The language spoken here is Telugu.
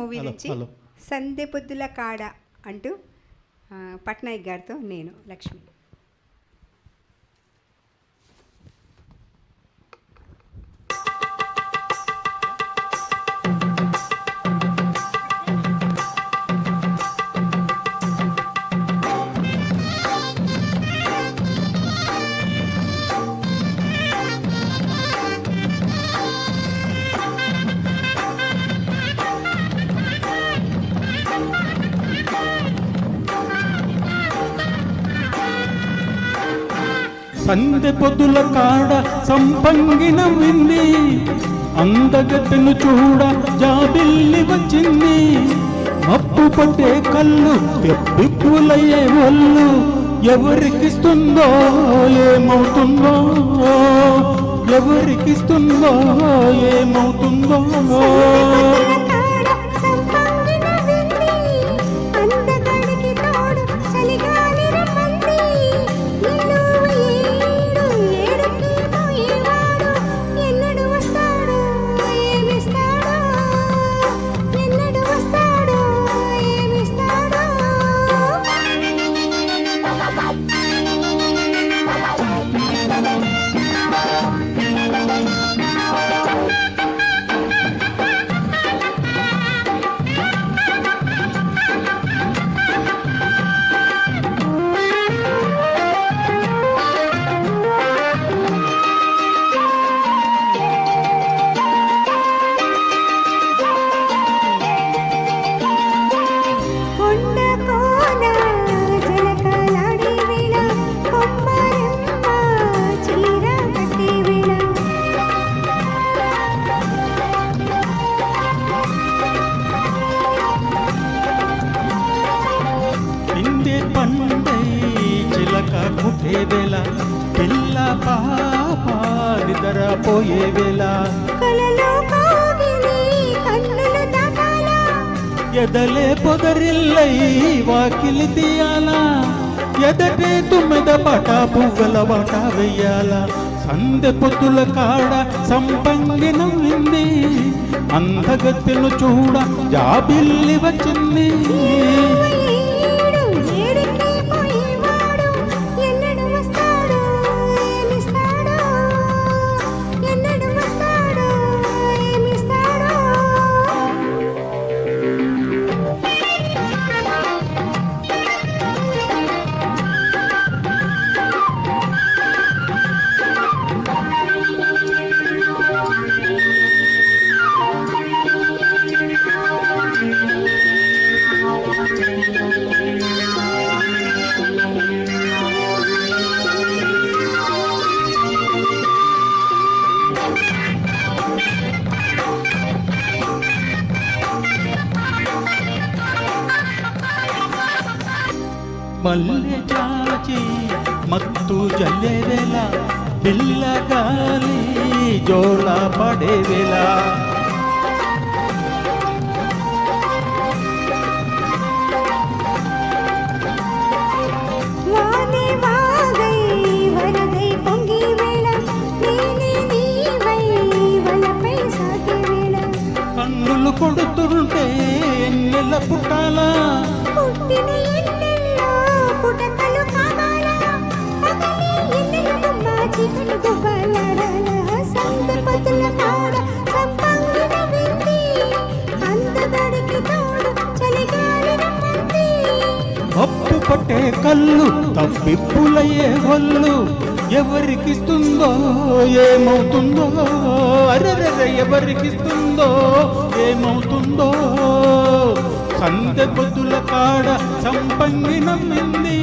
మూవీ నుంచి సందె పొద్దుల కాడ అంటూ పట్నాయక్ గారితో నేను లక్ష్మి. సందె పొద్దుల కాడ సంపంగిన వింది, అందగత్తెను చూడ జాబిల్లి వచ్చింది. మప్పు పట్టే కళ్ళు తెప్పిప్పులయ్యే ఒళ్ళు, ఎవరికిస్తుందో ఏమవుతుందో, ఎవరికిస్తుందో ఏమవుతుందో. పండై చిలక కుటే వేళ, పిల్ల పాప నిద్రపోయే వేళ, ఎదలే పొదరిల్లై వాకిలి తీయాల, ఎదటే తుమ్మెద పట పువ్వుల బాట వెయ్యాల. సందె పొద్దుల కాడ సంపంగిన వింది, అందగత్తెను చూడ జాబిల్లి వచ్చింది. మల్లె చాచి మత్తు జల్లే వేళ, పిల్లగాలి జోల పడే వేళ, కన్నులు కొడుతుంటే ఎన్నెల పుట్టాల, అప్పు పట్టే కళ్ళు తప్పిప్పులయ్యే ఒళ్ళు, ఎవరికిస్తుందో ఏమవుతుందో, అరెరె ఎవరికిస్తుందో ఏమవుతుందో. సందె పొద్దుల కాడ సంపంగిన వింది.